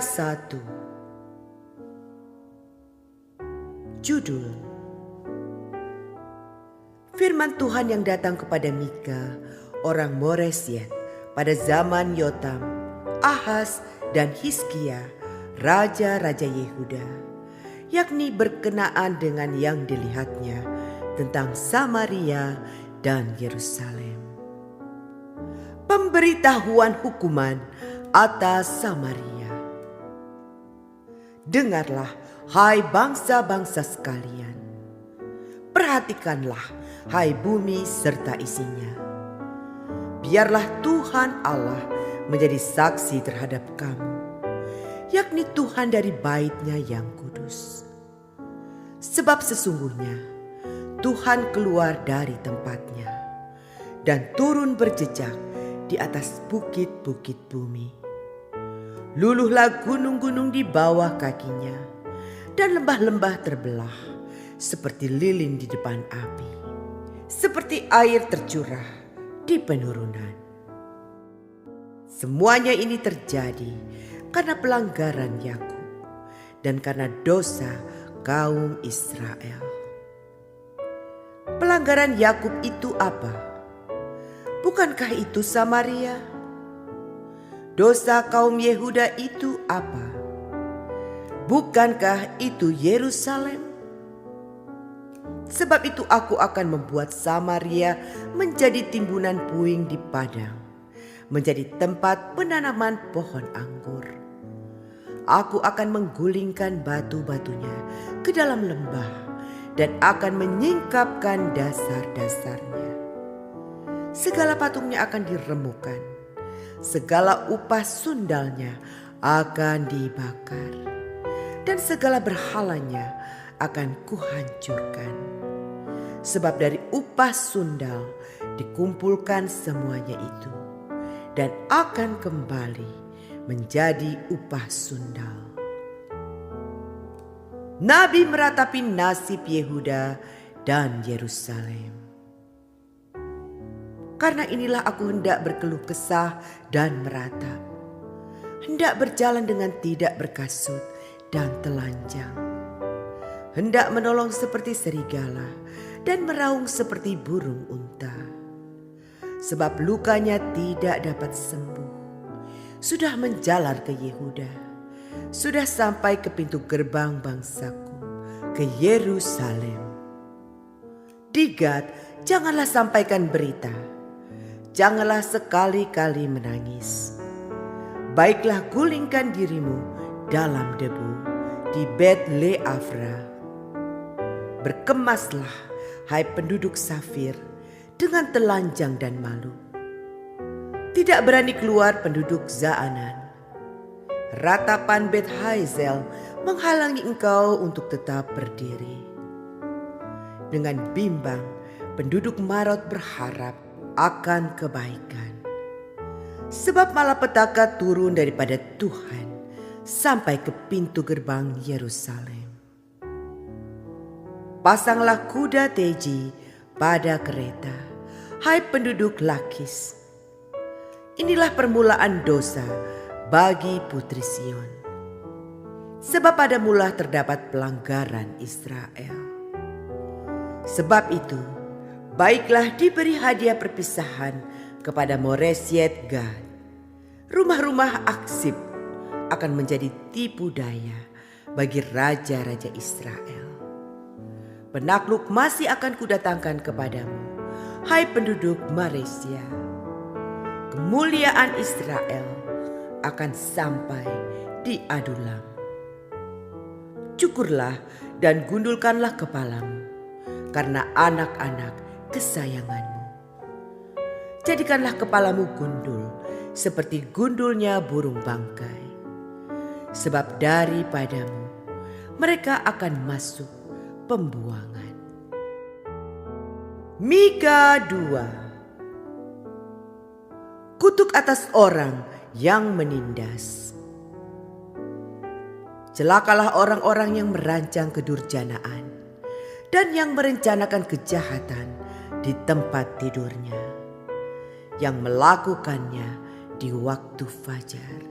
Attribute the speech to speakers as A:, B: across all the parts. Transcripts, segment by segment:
A: 1. Judul: Firman Tuhan yang datang kepada Mika, orang Moresyet, pada zaman Yotam, Ahaz, dan Hizkia, raja-raja Yehuda, yakni berkenaan dengan yang dilihatnya tentang Samaria dan Yerusalem. Pemberitahuan hukuman atas Samaria. Dengarlah, hai bangsa-bangsa sekalian. Perhatikanlah, hai bumi serta isinya. Biarlah Tuhan Allah menjadi saksi terhadap kamu, yakni Tuhan dari bait-Nya yang kudus. Sebab sesungguhnya Tuhan keluar dari tempatnya dan turun berjejak di atas bukit-bukit bumi. Luluhlah gunung-gunung di bawah kakinya, dan lembah-lembah terbelah seperti lilin di depan api, seperti air tercurah di penurunan. Semuanya ini terjadi karena pelanggaran Yakub dan karena dosa kaum Israel. Pelanggaran Yakub itu apa? Bukankah itu Samaria? Dosa kaum Yehuda itu apa? Bukankah itu Yerusalem? Sebab itu aku akan membuat Samaria menjadi timbunan puing di padang, menjadi tempat penanaman pohon anggur. Aku akan menggulingkan batu-batunya ke dalam lembah dan akan menyingkapkan dasar-dasarnya. Segala patungnya akan diremukkan, segala upah sundalnya akan dibakar, dan segala berhalanya akan kuhancurkan. Sebab dari upah sundal dikumpulkan semuanya itu, dan akan kembali menjadi upah sundal. Nabi meratapi nasib Yehuda dan Yerusalem. Karena inilah aku hendak berkeluh kesah dan meratap, hendak berjalan dengan tidak berkasut dan telanjang, hendak menolong seperti serigala dan meraung seperti burung unta. Sebab lukanya tidak dapat sembuh, sudah menjalar ke Yehuda, sudah sampai ke pintu gerbang bangsaku, ke Yerusalem. Di Gad, janganlah sampaikan berita, janganlah sekali-kali menangis. Baiklah gulingkan dirimu dalam debu di Bet Leafra. Berkemaslah, hai penduduk Safir, dengan telanjang dan malu. Tidak berani keluar penduduk Zaanan. Ratapan Bet Hazel menghalangi engkau untuk tetap berdiri. Dengan bimbang, penduduk Marot berharap akan kebaikan. Sebab malapetaka turun daripada Tuhan sampai ke pintu gerbang Yerusalem. Pasanglah kuda teji pada kereta, hai penduduk Lakis. Inilah permulaan dosa bagi putri Sion. Sebab pada mula terdapat pelanggaran Israel. Sebab itu, baiklah diberi hadiah perpisahan kepada Moresyet Gad. Rumah-rumah Aksib akan menjadi tipu daya bagi raja-raja Israel. Penakluk masih akan kudatangkan kepadamu, hai penduduk Maresia. Kemuliaan Israel akan sampai di Adulam. Cukurlah dan gundulkanlah kepalamu, karena anak-anak kesayanganmu. Jadikanlah kepalamu gundul seperti gundulnya burung bangkai. Sebab daripadamu mereka akan masuk pembuangan. Mika 2. Kutuk atas orang yang menindas. Celakalah orang-orang yang merancang kedurjanaan dan yang merencanakan kejahatan di tempat tidurnya, yang melakukannya di waktu fajar.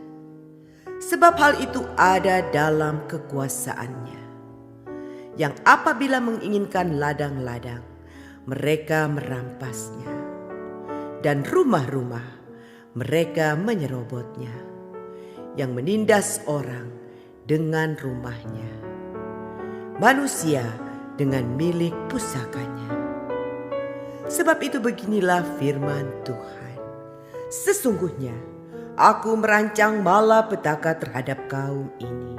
A: Sebab hal itu ada dalam kekuasaannya, yang apabila menginginkan ladang-ladang, mereka merampasnya, dan rumah-rumah mereka menyerobotnya, yang menindas orang dengan rumahnya, manusia dengan milik pusakanya. Sebab itu beginilah firman Tuhan, sesungguhnya aku merancang malapetaka terhadap kaum ini,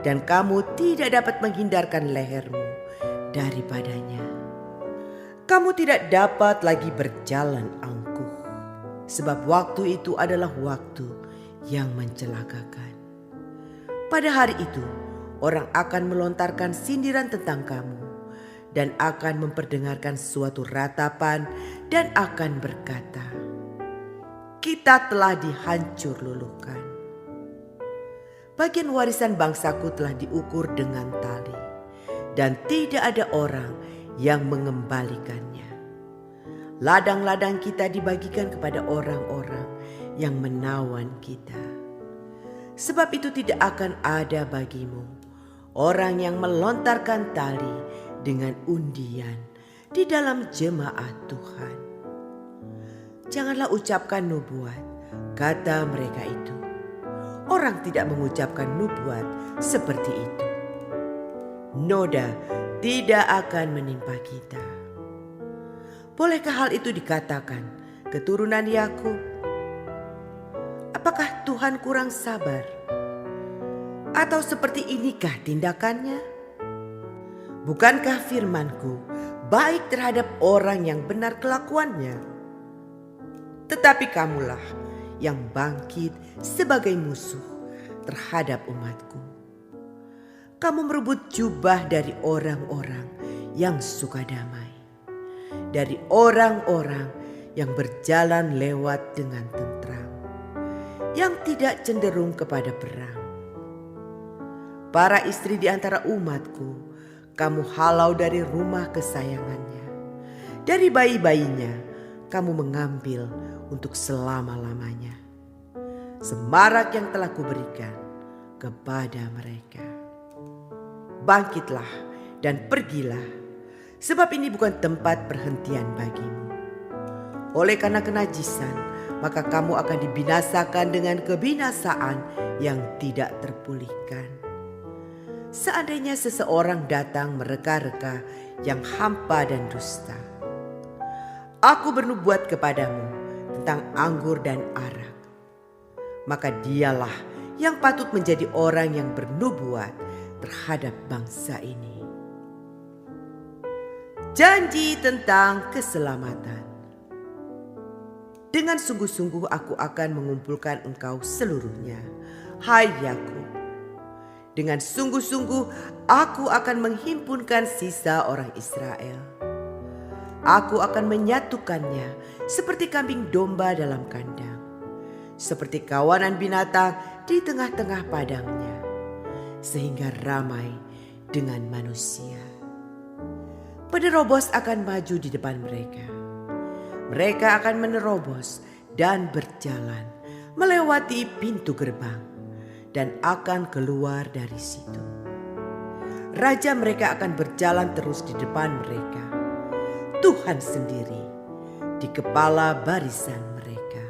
A: dan kamu tidak dapat menghindarkan lehermu daripadanya. Kamu tidak dapat lagi berjalan angkuh, sebab waktu itu adalah waktu yang mencelakakan. Pada hari itu, orang akan melontarkan sindiran tentang kamu, dan akan memperdengarkan suatu ratapan, dan akan berkata, kita telah dihancur luluhkan. Bagian warisan bangsaku telah diukur dengan tali, dan tidak ada orang yang mengembalikannya. Ladang-ladang kita dibagikan kepada orang-orang yang menawan kita. Sebab itu tidak akan ada bagimu orang yang melontarkan tali dengan undian di dalam jemaat Tuhan. Janganlah ucapkan nubuat, kata mereka itu. Orang tidak mengucapkan nubuat seperti itu. Noda tidak akan menimpa kita. Bolehkah hal itu dikatakan keturunan Yakub? Apakah Tuhan kurang sabar? Atau seperti inikah tindakannya? Bukankah firmanku baik terhadap orang yang benar kelakuannya? Tetapi kamulah yang bangkit sebagai musuh terhadap umatku. Kamu merebut jubah dari orang-orang yang suka damai, dari orang-orang yang berjalan lewat dengan tentram, yang tidak cenderung kepada perang. Para istri di antara umatku, kamu halau dari rumah kesayangannya. Dari bayi-bayinya, kamu mengambil untuk selama-lamanya semarak yang telah kuberikan kepada mereka. Bangkitlah dan pergilah, sebab ini bukan tempat perhentian bagimu. Oleh karena kenajisan, maka kamu akan dibinasakan dengan kebinasaan yang tidak terpulihkan. Seandainya seseorang datang mereka-reka yang hampa dan dusta, aku bernubuat kepadamu tentang anggur dan arak, maka dialah yang patut menjadi orang yang bernubuat terhadap bangsa ini. Janji tentang keselamatan. Dengan sungguh-sungguh aku akan mengumpulkan engkau seluruhnya, hai Yakub. Dengan sungguh-sungguh aku akan menghimpunkan sisa orang Israel. Aku akan menyatukannya seperti kambing domba dalam kandang, seperti kawanan binatang di tengah-tengah padangnya, sehingga ramai dengan manusia. Penerobos akan maju di depan mereka. Mereka akan menerobos dan berjalan melewati pintu gerbang dan akan keluar dari situ. Raja mereka akan berjalan terus di depan mereka. Tuhan sendiri di kepala barisan mereka.